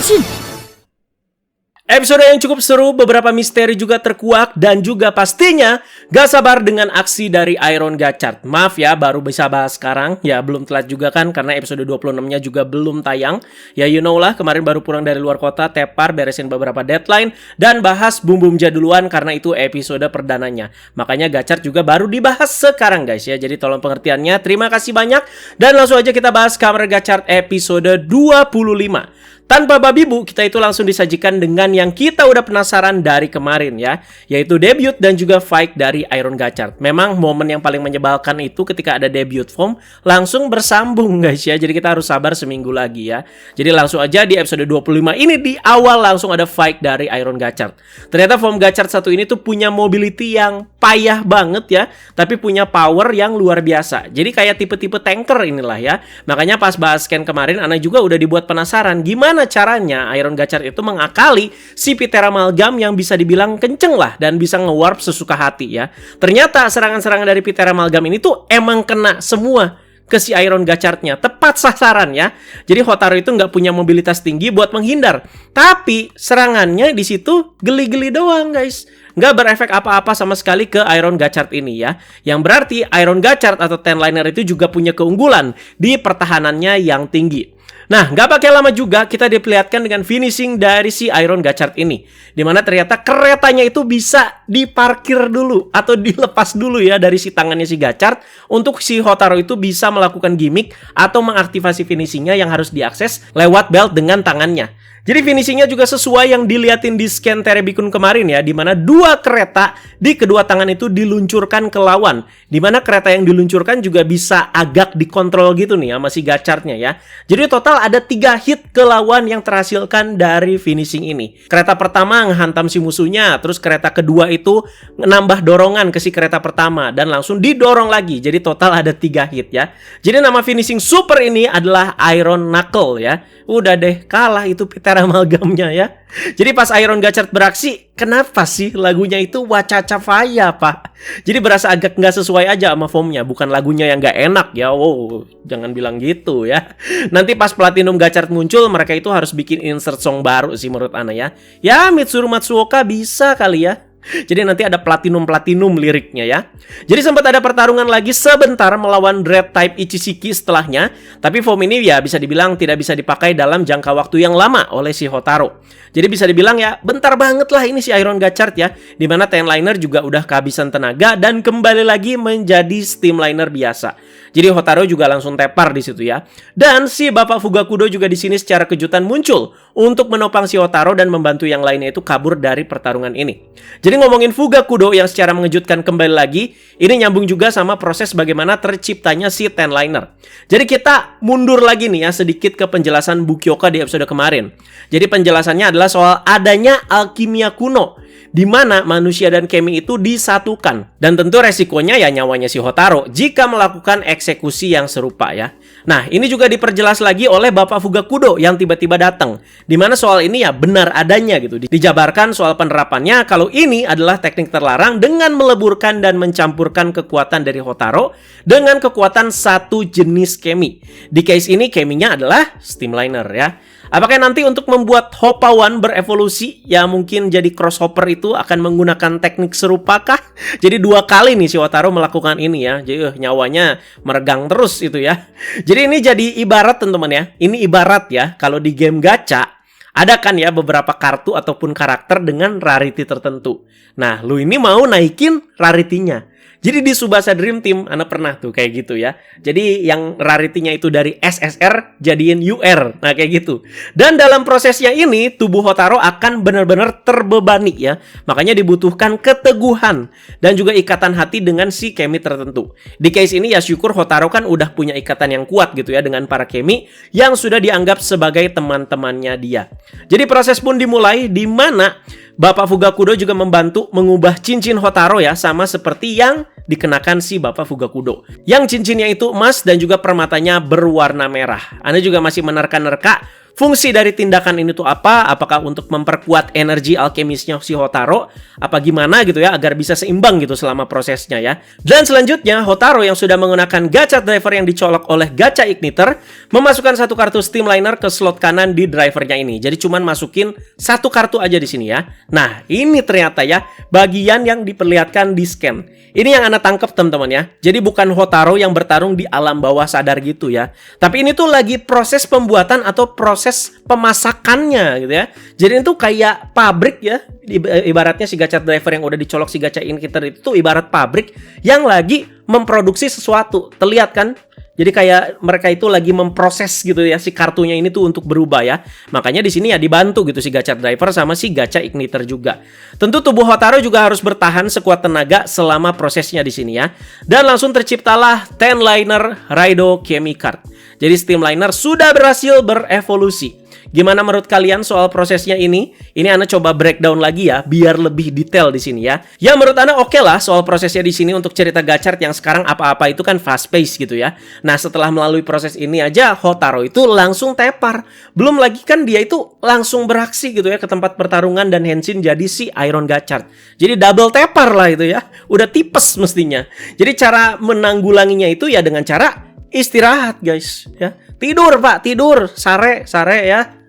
beresin. Episode yang cukup seru, beberapa misteri juga terkuak, dan juga pastinya gak sabar dengan aksi dari Iron Gachard. Maaf ya, baru bisa bahas sekarang. Ya, belum telat juga kan, karena episode 26-nya juga belum tayang. Ya, you know lah, kemarin baru pulang dari luar kota, tepar, beresin beberapa deadline, dan bahas Boom Boom duluan, karena itu episode perdananya. Makanya Gachard juga baru dibahas sekarang guys ya. Jadi tolong pengertiannya, terima kasih banyak. Dan langsung aja kita bahas Kamer Gachard episode 25. Tanpa babi bu, kita itu langsung disajikan dengan yang kita udah penasaran dari kemarin ya, yaitu debut dan juga fight dari Iron Gachard. Memang momen yang paling menyebalkan itu ketika ada debut form langsung bersambung guys ya. Jadi kita harus sabar seminggu lagi ya. Jadi langsung aja di episode 25 ini di awal langsung ada fight dari Iron Gachard. Ternyata form Gachard satu ini tuh punya mobility yang payah banget ya, tapi punya power yang luar biasa. Jadi kayak tipe-tipe tanker inilah ya. Makanya pas bahas scan kemarin, Ana juga udah dibuat penasaran gimana caranya Iron Gachard itu mengakali si Ptera Amalgam yang bisa dibilang kenceng lah dan bisa nge-warp sesuka hati ya. Ternyata serangan-serangan dari Ptera Amalgam ini tuh emang kena semua ke si Iron Gachardnya, tepat sasaran ya. Jadi Hotaru itu nggak punya mobilitas tinggi buat menghindar, tapi serangannya di situ geli-geli doang guys, nggak berefek apa-apa sama sekali ke Iron Gachard ini ya. Yang berarti Iron Gachard atau Ten Liner itu juga punya keunggulan di pertahanannya yang tinggi. Nah, nggak pakai lama juga kita diperlihatkan dengan finishing dari si Iron Gachard ini, dimana ternyata keretanya itu bisa diparkir dulu atau dilepas dulu ya dari si tangannya si Gachard untuk si Hotaru itu bisa melakukan gimmick atau mengaktifasi finishingnya yang harus diakses lewat belt dengan tangannya. Jadi finishingnya juga sesuai yang diliatin di scan Terebikun kemarin ya, dimana dua kereta di kedua tangan itu diluncurkan ke lawan, dimana kereta yang diluncurkan juga bisa agak dikontrol gitu nih sama si Gachardnya ya. Jadi total ada 3 hit ke lawan yang terhasilkan dari finishing ini. Kereta pertama ngehantam si musuhnya, terus kereta kedua itu nambah dorongan ke si kereta pertama dan langsung didorong lagi. Jadi total ada 3 hit ya. Jadi nama finishing super ini adalah Iron Knuckle ya. Udah deh, kalah itu Ptera Amalgamnya ya. Jadi pas Iron Gachard beraksi, kenapa sih lagunya itu Wacaca Faya pak? Jadi berasa agak nggak sesuai aja sama formnya. Bukan lagunya yang nggak enak ya. Wow, jangan bilang gitu ya. Nanti pas Platinum Gachard muncul, mereka itu harus bikin insert song baru sih menurut Ana ya. Ya Mitsuru Matsuoka bisa kali ya. Jadi nanti ada platinum liriknya ya. Jadi sempat ada pertarungan lagi sebentar melawan Dread Type Ichishiki setelahnya. Tapi form ini ya bisa dibilang tidak bisa dipakai dalam jangka waktu yang lama oleh si Hotaru. Jadi bisa dibilang ya bentar banget lah ini si Iron Gachard ya. Dimana Ten Liner juga udah kehabisan tenaga dan kembali lagi menjadi Steam Liner biasa. Jadi Hotaru juga langsung tepar di situ ya. Dan si Bapak Fugakudo juga di sini secara kejutan muncul untuk menopang si Hotaru dan membantu yang lainnya itu kabur dari pertarungan ini. Jadi ngomongin Fugakudo yang secara mengejutkan kembali lagi, ini nyambung juga sama proses bagaimana terciptanya si Ten Liner. Jadi kita mundur lagi nih ya sedikit ke penjelasan Bukioka di episode kemarin. Jadi penjelasannya adalah soal adanya alkimia kuno, di mana manusia dan kemi itu disatukan. Dan tentu resikonya ya nyawanya si Hotaru jika melakukan eksekusi yang serupa ya. Nah, ini juga diperjelas lagi oleh Bapak Fugakudo yang tiba-tiba datang. Di mana soal ini ya benar adanya gitu. Dijabarkan soal penerapannya kalau ini adalah teknik terlarang dengan meleburkan dan mencampurkan kekuatan dari Hotaru dengan kekuatan satu jenis kemi. Di case ini keminya adalah Steam Liner ya. Apakah nanti untuk membuat Hoppawan berevolusi ya mungkin jadi crosshopper itu akan menggunakan teknik serupakah? Jadi 2 kali nih si Hotaru melakukan ini ya. Jadi nyawanya meregang terus itu ya. Jadi ini jadi ibarat teman-teman ya. Ini ibarat ya kalau di game gacha ada kan ya beberapa kartu ataupun karakter dengan rarity tertentu. Nah, lu ini mau naikin rarity-nya. Jadi di Tsubasa Dream Team, Ana pernah tuh kayak gitu ya. Jadi yang rarity-nya itu dari SSR jadiin UR. Nah kayak gitu. Dan dalam prosesnya ini, tubuh Hotaru akan benar-benar terbebani ya. Makanya dibutuhkan keteguhan dan juga ikatan hati dengan si kemi tertentu. Di case ini ya syukur Hotaru kan udah punya ikatan yang kuat gitu ya dengan para kemi yang sudah dianggap sebagai teman-temannya dia. Jadi proses pun dimulai di mana Bapak Fugakudo juga membantu mengubah cincin Hotaru ya, sama seperti yang dikenakan si Bapak Fugakudo. Yang cincinnya itu emas dan juga permatanya berwarna merah. Anda juga masih menerka-nerka fungsi dari tindakan ini tuh apa? Apakah untuk memperkuat energi alkemisnya si Hotaru? Apa gimana gitu ya, agar bisa seimbang gitu selama prosesnya ya. Dan selanjutnya, Hotaru yang sudah menggunakan Gachat Driver yang dicolok oleh Gacha Igniter, memasukkan satu kartu Steamliner ke slot kanan di drivernya ini. Jadi cuman masukin satu kartu aja di sini ya. Nah, ini ternyata ya, bagian yang diperlihatkan di scan. Ini yang Anda tangkap teman-teman ya. Jadi bukan Hotaru yang bertarung di alam bawah sadar gitu ya. Tapi ini tuh lagi proses pembuatan atau proses pemasakannya gitu ya. Jadi itu kayak pabrik ya. Ibaratnya si Gachat Driver yang udah dicolok si Gacha Igniter itu tuh ibarat pabrik yang lagi memproduksi sesuatu. Terlihat kan? Jadi kayak mereka itu lagi memproses gitu ya si kartunya ini tuh untuk berubah ya. Makanya di sini ya dibantu gitu si Gachat Driver sama si Gacha Igniter juga. Tentu tubuh Hotaru juga harus bertahan sekuat tenaga selama prosesnya di sini ya. Dan langsung terciptalah Ten-Liner Raido Kemi Card. Jadi Steamliner sudah berhasil berevolusi. Gimana menurut kalian soal prosesnya ini? Ini Ana coba breakdown lagi ya, biar lebih detail di sini ya. Ya menurut Ana oke lah soal prosesnya di sini untuk cerita Gachart yang sekarang apa-apa itu kan fast pace gitu ya. Nah setelah melalui proses ini aja, Hotaru itu langsung tepar. Belum lagi kan dia itu langsung beraksi gitu ya ke tempat pertarungan dan Henshin jadi si Iron Gachart. Jadi double tepar lah itu ya. Udah tipes mestinya. Jadi cara menanggulanginya itu ya dengan cara istirahat guys ya. Tidur Pak, tidur, sare ya.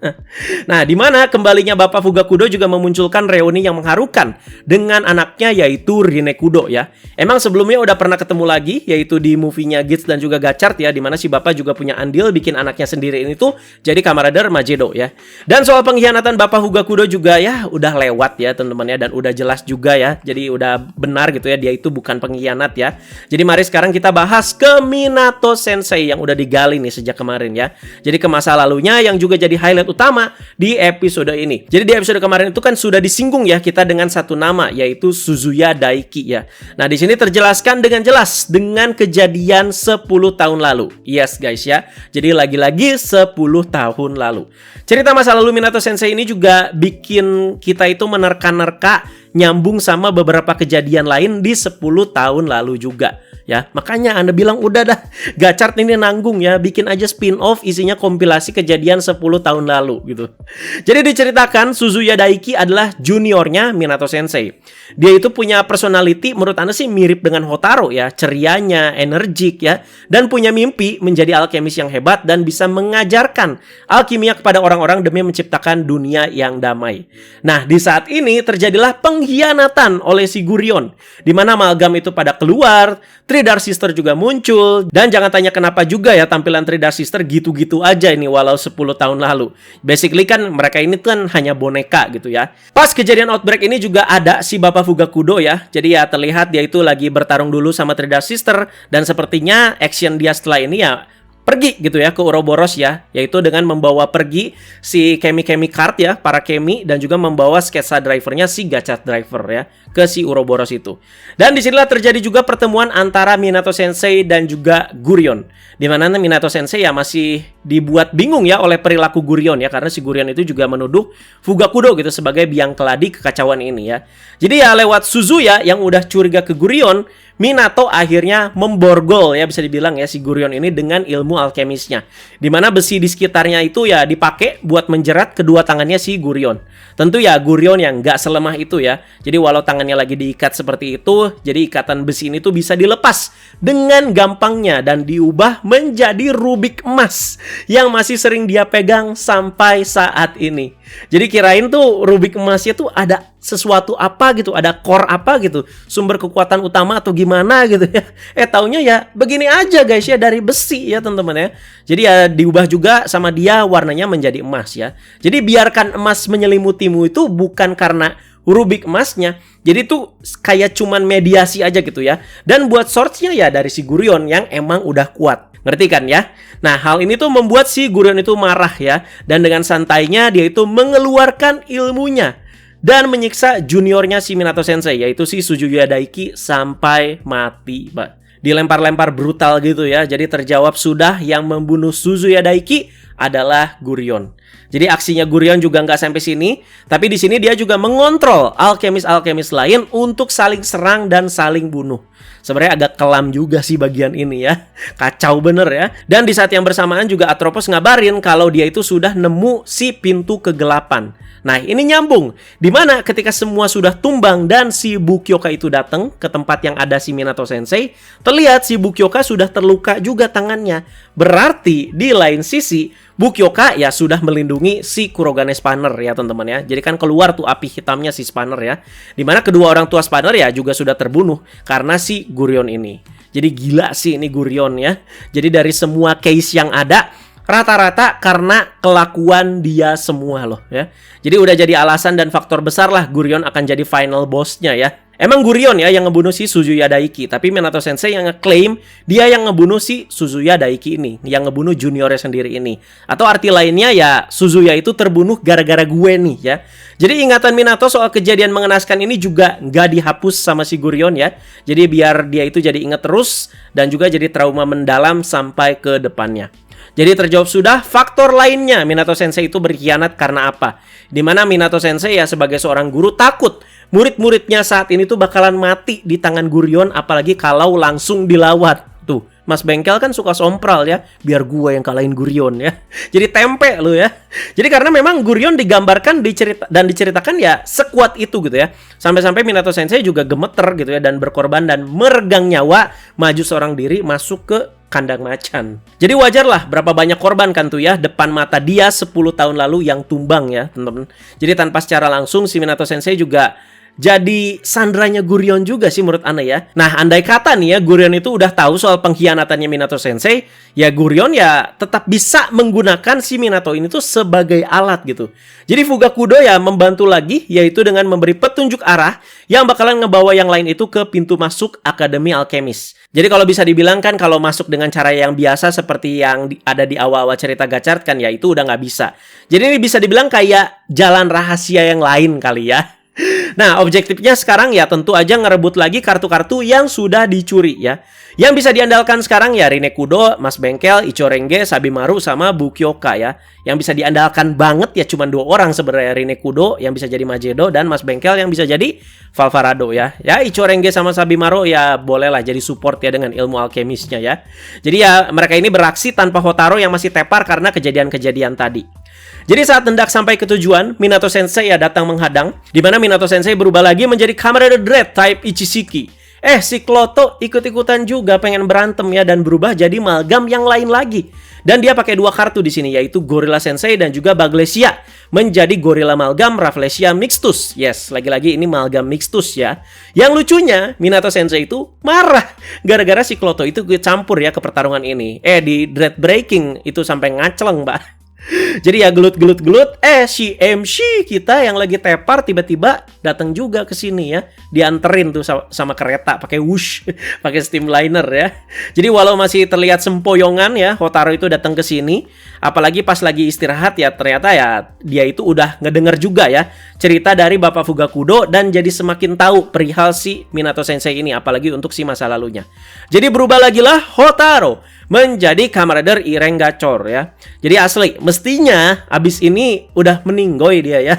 Nah, di mana kembalinya Bapak Fugakudo juga memunculkan reuni yang mengharukan dengan anaknya yaitu Rinekudo ya. Emang sebelumnya udah pernah ketemu lagi yaitu di movie-nya Gits dan juga Gachart ya, di mana si Bapak juga punya andil bikin anaknya sendiri ini tuh jadi kamarader Majedo ya. Dan soal pengkhianatan Bapak Fugakudo juga ya udah lewat ya teman-teman ya, dan udah jelas juga ya. Jadi udah benar gitu ya, dia itu bukan pengkhianat ya. Jadi mari sekarang kita bahas ke Minato Sensei yang udah digali nih sejak kemarin ya. Jadi ke masa lalunya yang juga jadi highlight utama di episode ini. Jadi di episode kemarin itu kan sudah disinggung ya kita dengan satu nama yaitu Suzuya Daiki ya. Nah di sini terjelaskan dengan jelas dengan kejadian 10 tahun lalu. Yes guys ya. Jadi lagi-lagi 10 tahun lalu. Cerita masa lalu Minato Sensei ini juga bikin kita itu menerka-nerka nyambung sama beberapa kejadian lain di 10 tahun lalu juga. Ya, makanya Anda bilang udah dah Gachart ini nanggung ya, bikin aja spin-off isinya kompilasi kejadian 10 tahun lalu gitu. Jadi diceritakan Suzuya Daiki adalah juniornya Minato Sensei. Dia itu punya personality menurut Anda sih mirip dengan Hotaru ya, cerianya, energik ya, dan punya mimpi menjadi alkemis yang hebat dan bisa mengajarkan alkimia kepada orang-orang demi menciptakan dunia yang damai. Nah, di saat ini terjadilah pengkhianatan oleh si Gurion, di mana amalgam itu pada keluar. Three Dark Sister juga muncul. Dan jangan tanya kenapa juga ya tampilan Three Dark Sister gitu-gitu aja ini walau 10 tahun lalu. Basically kan mereka ini kan hanya boneka gitu ya. Pas kejadian Outbreak ini juga ada si Bapak Fugakudo ya. Jadi ya terlihat dia itu lagi bertarung dulu sama Three Dark Sister. Dan sepertinya action dia setelah ini ya pergi gitu ya ke Ouroboros ya, yaitu dengan membawa pergi si Kemi Card ya, para Kemi, dan juga membawa sketsa drivernya si Gachat Driver ya ke si Ouroboros itu. Dan disinilah terjadi juga pertemuan antara Minato Sensei dan juga Gurion, di mana Minato Sensei ya masih dibuat bingung ya oleh perilaku Gurion ya, karena si Gurion itu juga menuduh Fugakudo gitu sebagai biang keladi kekacauan ini ya. Jadi ya lewat Suzuya yang udah curiga ke Gurion, Minato akhirnya memborgol ya bisa dibilang ya si Gurion ini dengan ilmu alkemisnya, dimana besi di sekitarnya itu ya dipakai buat menjerat kedua tangannya si Gurion. Tentu ya Gurion yang nggak selemah itu ya. Jadi walau tangannya lagi diikat seperti itu, jadi ikatan besi ini tuh bisa dilepas dengan gampangnya dan diubah menjadi rubik emas yang masih sering dia pegang sampai saat ini. Jadi kirain tuh rubik emasnya tuh ada sesuatu apa gitu, ada core apa gitu, sumber kekuatan utama atau gimana gitu ya. Taunya ya begini aja guys ya, dari besi ya teman-teman ya. Jadi ya diubah juga sama dia warnanya menjadi emas ya. Jadi biarkan emas menyelimutimu itu bukan karena rubik emasnya. Jadi tuh kayak cuman mediasi aja gitu ya. Dan buat source-nya ya dari si Gurion yang emang udah kuat. Ngerti kan ya? Nah, hal ini tuh membuat si Gurion itu marah ya. Dan dengan santainya dia itu mengeluarkan ilmunya dan menyiksa juniornya si Minato Sensei, yaitu si Suzuya Daiki sampai mati, Pak. Dilempar-lempar brutal gitu ya. Jadi terjawab sudah yang membunuh Suzuya Daiki adalah Gurion. Jadi aksinya Gurion juga nggak sampai sini, tapi di sini dia juga mengontrol alkemis-alkemis lain untuk saling serang dan saling bunuh. Sebenarnya agak kelam juga sih bagian ini ya. Kacau bener ya. Dan di saat yang bersamaan juga Atropos ngabarin kalau dia itu sudah nemu si pintu kegelapan. Nah, ini nyambung. Dimana ketika semua sudah tumbang dan si Bukyoka itu datang ke tempat yang ada si Minato Sensei, terlihat si Bukyoka sudah terluka juga tangannya. Berarti di lain sisi, Bukyoka ya sudah melindungi si Kurogane Spanner ya teman-teman ya. Jadi kan keluar tuh api hitamnya si Spanner ya. Dimana kedua orang tua Spanner ya juga sudah terbunuh karena si Gurion ini. Jadi gila sih ini Gurion ya. Jadi dari semua case yang ada, rata-rata karena kelakuan dia semua loh ya. Jadi udah jadi alasan dan faktor besar lah Gurion akan jadi final bossnya ya. Emang Gurion ya yang ngebunuh si Suzuya Daiki, tapi Minato Sensei yang ngeklaim dia yang ngebunuh si Suzuya Daiki ini, yang ngebunuh juniornya sendiri ini. Atau arti lainnya ya Suzuya itu terbunuh gara-gara gue nih ya. Jadi ingatan Minato soal kejadian mengenaskan ini juga nggak dihapus sama si Gurion ya. Jadi biar dia itu jadi inget terus dan juga jadi trauma mendalam sampai ke depannya. Jadi terjawab sudah, faktor lainnya Minato Sensei itu berkhianat karena apa? Dimana Minato Sensei ya sebagai seorang guru takut murid-muridnya saat ini tuh bakalan mati di tangan Gurion, apalagi kalau langsung dilawan. Tuh, Mas Bengkel kan suka sompral ya, biar gue yang kalahin Gurion ya. Jadi tempe lu ya. Jadi karena memang Gurion digambarkan diceritakan ya sekuat itu gitu ya. Sampai-sampai Minato Sensei juga gemeter gitu ya dan berkorban dan meregang nyawa maju seorang diri masuk ke kandang macan. Jadi wajar lah berapa banyak korban kan tuh ya depan mata dia 10 tahun lalu yang tumbang ya teman-teman. Jadi tanpa secara langsung si Minato Sensei juga jadi sandranya Gurion juga sih menurut Ana ya. Nah, andai kata nih ya Gurion itu udah tahu soal pengkhianatannya Minato Sensei, ya Gurion ya tetap bisa menggunakan si Minato ini tuh sebagai alat gitu. Jadi Fugakudo ya membantu lagi, yaitu dengan memberi petunjuk arah yang bakalan ngebawa yang lain itu ke pintu masuk Akademi Alkemis. Jadi kalau bisa dibilang kan kalau masuk dengan cara yang biasa seperti yang ada di awal-awal cerita Gachard kan ya itu udah nggak bisa. Jadi ini bisa dibilang kayak jalan rahasia yang lain kali ya. Nah, objektifnya sekarang ya tentu aja ngerebut lagi kartu-kartu yang sudah dicuri ya. Yang bisa diandalkan sekarang ya Rinekudo, Mas Bengkel, Ichorenge, Sabimaru, sama Bukyoka ya. Yang bisa diandalkan banget ya cuma 2 orang sebenarnya, Rinekudo yang bisa jadi Majedo dan Mas Bengkel yang bisa jadi Valvarado ya. Ya Ichorenge sama Sabimaru ya bolehlah jadi support ya dengan ilmu alkemisnya ya. Jadi ya mereka ini beraksi tanpa Hotaru yang masih tepar karena kejadian-kejadian tadi. Jadi saat hendak sampai ke tujuan, Minato Sensei ya datang menghadang, di mana Minato Sensei berubah lagi menjadi Kamen Rider Dread type Ichishiki. Si Kloto ikut-ikutan juga pengen berantem ya dan berubah jadi Malgam yang lain lagi. Dan dia pakai 2 kartu di sini yaitu Gorilla Sensei dan juga Baglesia menjadi Gorilla Malgam Rafflesia Mixtus. Yes, lagi-lagi ini Malgam Mixtus ya. Yang lucunya Minato Sensei itu marah gara-gara si Kloto itu campur ya ke pertarungan ini. Di Dread Breaking itu sampai ngacleng, Mbak. Jadi ya gelut-gelut, si MC kita yang lagi tepar tiba-tiba datang juga ke sini ya, dianterin tuh sama kereta pakai wush, pakai steamliner ya. Jadi walau masih terlihat sempoyongan ya, Hotaru itu datang ke sini, apalagi pas lagi istirahat ya ternyata ya dia itu udah ngedenger juga ya cerita dari Bapak Fugakudo dan jadi semakin tahu perihal si Minato Sensei ini, apalagi untuk si masa lalunya. Jadi berubah lagi lah Hotaru menjadi Kamen Rider Ireng Gachor ya. Jadi asli mestinya abis ini udah meninggoy dia ya.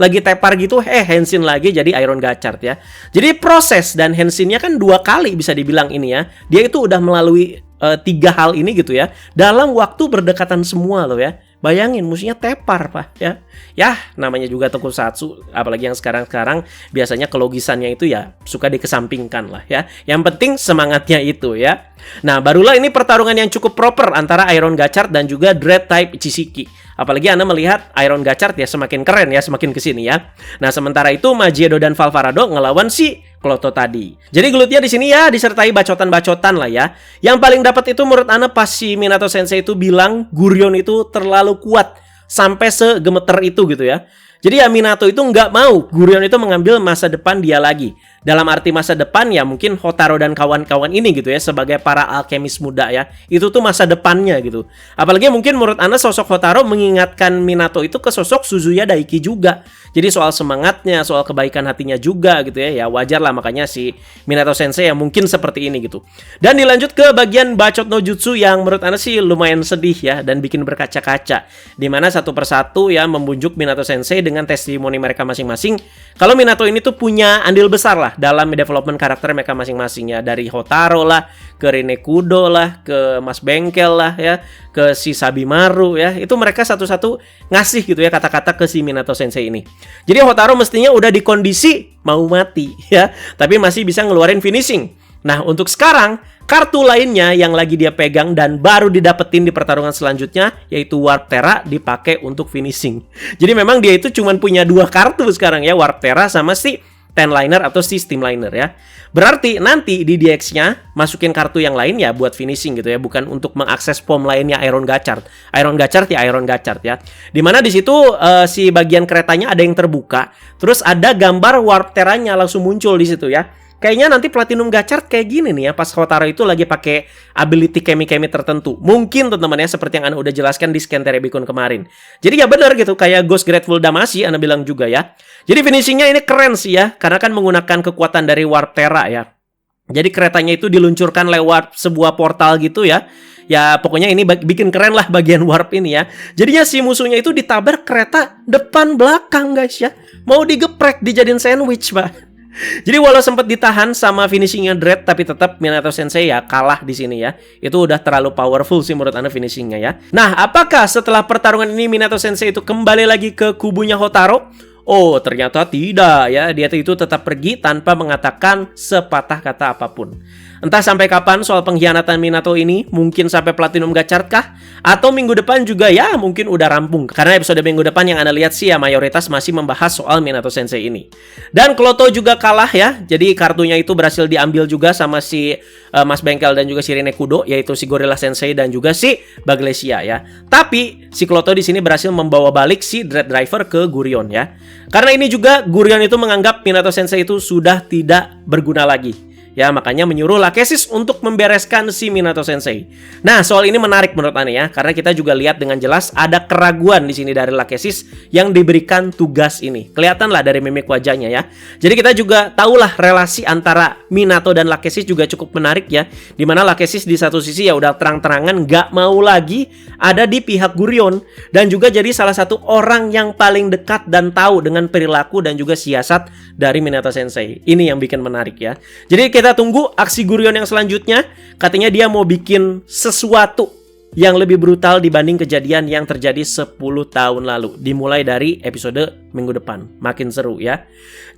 Lagi tepar gitu Henshin lagi jadi Iron Gachard ya. Jadi proses dan Henshinnya kan 2 kali bisa dibilang ini ya. Dia itu udah melalui 3 hal ini gitu ya dalam waktu berdekatan semua loh ya. Bayangin musuhnya tepar Pak ya. Ya namanya juga tokusatsu, apalagi yang sekarang-sekarang biasanya kelogisannya itu ya suka dikesampingkan lah ya. Yang penting semangatnya itu ya. Nah barulah ini pertarungan yang cukup proper antara Iron Gachard dan juga Dread type Ichishiki. Apalagi Anda melihat Iron Gachard ya semakin keren ya semakin kesini ya. Nah sementara itu Majedo dan Valvarado ngelawan si Kloto tadi. Jadi gelutnya di sini ya disertai bacotan-bacotan lah ya. Yang paling dapat itu menurut Ana pas si Minato Sensei itu bilang Gurion itu terlalu kuat sampai segemeter itu gitu ya. Jadi ya Minato itu nggak mau Gurion itu mengambil masa depan dia lagi. Dalam arti masa depan ya mungkin Hotaru dan kawan-kawan ini gitu ya, sebagai para alkemis muda ya, itu tuh masa depannya gitu. Apalagi mungkin menurut Anda sosok Hotaru mengingatkan Minato itu ke sosok Suzuya Daiki juga. Jadi soal semangatnya, soal kebaikan hatinya juga gitu ya. Ya wajar lah makanya si Minato Sensei ya mungkin seperti ini gitu. Dan dilanjut ke bagian bacot no jutsu yang menurut Anda sih lumayan sedih ya dan bikin berkaca-kaca. Dimana satu persatu ya membujuk Minato Sensei dengan testimoni mereka masing-masing. Kalau Minato ini tuh punya andil besar lah dalam development karakter mereka masing-masing ya. Dari Hotaru lah, ke Rinekudo lah, ke Mas Bengkel lah ya, ke si Sabimaru ya. Itu mereka satu-satu ngasih gitu ya kata-kata ke si Minato Sensei ini. Jadi Hotaru mestinya udah di kondisi mau mati ya, tapi masih bisa ngeluarin finishing. Nah, untuk sekarang kartu lainnya yang lagi dia pegang dan baru didapetin di pertarungan selanjutnya yaitu Warp Terra dipakai untuk finishing. Jadi memang dia itu cuma punya 2 kartu sekarang ya, Warp Terra sama si Ten Liner atau si Steam Liner ya. Berarti nanti di DX-nya masukin kartu yang lain ya buat finishing gitu ya, bukan untuk mengakses pom lainnya Iron Gachard. Iron Gachard ya Iron Gachard ya. Dimana di situ si bagian keretanya ada yang terbuka, terus ada gambar Warp Terra-nya langsung muncul di situ ya. Kayaknya nanti Platinum Gachard kayak gini nih ya, pas Hotaru itu lagi pakai ability kemi-kemi tertentu. Mungkin teman-teman ya, seperti yang Anda udah jelaskan di Scan Terebikon kemarin. Jadi ya benar gitu, kayak Ghost Grateful Damacy Anda bilang juga ya. Jadi finishingnya ini keren sih ya, karena kan menggunakan kekuatan dari Warp Terra ya. Jadi keretanya itu diluncurkan lewat sebuah portal gitu ya. Ya pokoknya ini bikin keren lah bagian warp ini ya. Jadinya si musuhnya itu ditabrak kereta depan belakang guys ya. Mau digeprek, dijadiin sandwich pak. Jadi walau sempat ditahan sama finishingnya Dread, tapi tetap Minato Sensei ya kalah di sini ya. Itu udah terlalu powerful sih menurut Anda finishingnya ya. Nah, apakah setelah pertarungan ini Minato Sensei itu kembali lagi ke kubunya Hotaru? Oh, ternyata tidak ya. Dia itu tetap pergi tanpa mengatakan sepatah kata apapun. Entah sampai kapan soal pengkhianatan Minato ini, mungkin sampai Platinum Gachard kah? Atau minggu depan juga ya mungkin udah rampung. Karena episode minggu depan yang Anda lihat sih ya mayoritas masih membahas soal Minato Sensei ini. Dan Kloto juga kalah ya. Jadi kartunya itu berhasil diambil juga sama si Mas Bengkel dan juga si Rinekudo, yaitu si Gorilla Sensei dan juga si Baglesia ya. Tapi si Kloto di sini berhasil membawa balik si Dread Driver ke Gurion ya. Karena ini juga Gurion itu menganggap Minato Sensei itu sudah tidak berguna lagi. Ya, makanya menyuruh Lachesis untuk membereskan si Minato Sensei. Nah, soal ini menarik menurut Anda ya, karena kita juga lihat dengan jelas ada keraguan di sini dari Lachesis yang diberikan tugas ini. Kelihatan lah dari mimik wajahnya ya. Jadi kita juga tahulah relasi antara Minato dan Lachesis juga cukup menarik ya. Dimana Lachesis di satu sisi ya udah terang-terangan nggak mau lagi ada di pihak Gurion, dan juga jadi salah satu orang yang paling dekat dan tahu dengan perilaku dan juga siasat dari Minato Sensei. Ini yang bikin menarik ya. Jadi kita tunggu aksi Gurion yang selanjutnya. Katanya dia mau bikin sesuatu yang lebih brutal dibanding kejadian yang terjadi 10 tahun lalu. Dimulai dari episode minggu depan. Makin seru ya.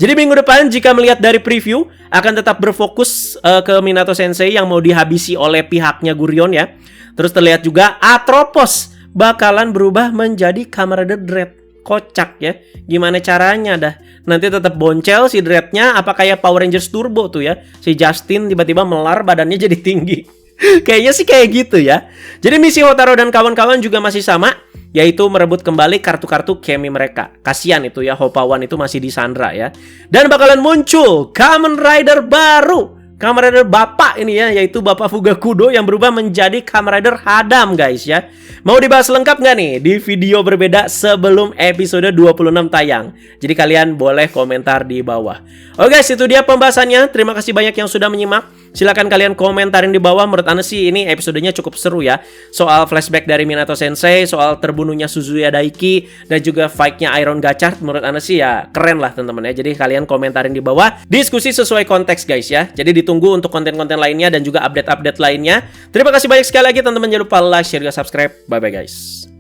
Jadi minggu depan jika melihat dari preview akan tetap berfokus ke Minato Sensei yang mau dihabisi oleh pihaknya Gurion ya. Terus terlihat juga Atropos bakalan berubah menjadi Kamen Rider Dread. Kocak ya. Gimana caranya dah? Nanti tetap boncel si Dread-nya, apa kayak Power Rangers Turbo tuh ya. Si Justin tiba-tiba melar badannya jadi tinggi. Kayaknya sih kayak gitu ya. Jadi misi Hotaru dan kawan-kawan juga masih sama, yaitu merebut kembali kartu-kartu kemi mereka. Kasian itu ya, Hopawan itu masih disandra ya. Dan bakalan muncul Kamen Rider baru. Kamen Rider Bapak ini ya, yaitu Bapak Fugakudo yang berubah menjadi Kamen Rider Hadam guys ya. Mau dibahas lengkap nggak nih di video berbeda sebelum episode 26 tayang? Jadi kalian boleh komentar di bawah. Oke guys, itu dia pembahasannya. Terima kasih banyak yang sudah menyimak. Silahkan kalian komentarin di bawah. Menurut Anda sih ini episodenya cukup seru ya. Soal flashback dari Minato Sensei, soal terbunuhnya Suzuya Daiki, dan juga fight-nya Iron Gachard. Menurut Anda sih ya keren lah teman-teman ya. Jadi kalian komentarin di bawah. Diskusi sesuai konteks guys ya. Jadi ditunggu untuk konten-konten lainnya dan juga update-update lainnya. Terima kasih banyak sekali lagi teman-teman. Jangan lupa like, share, dan subscribe. Bye-bye guys.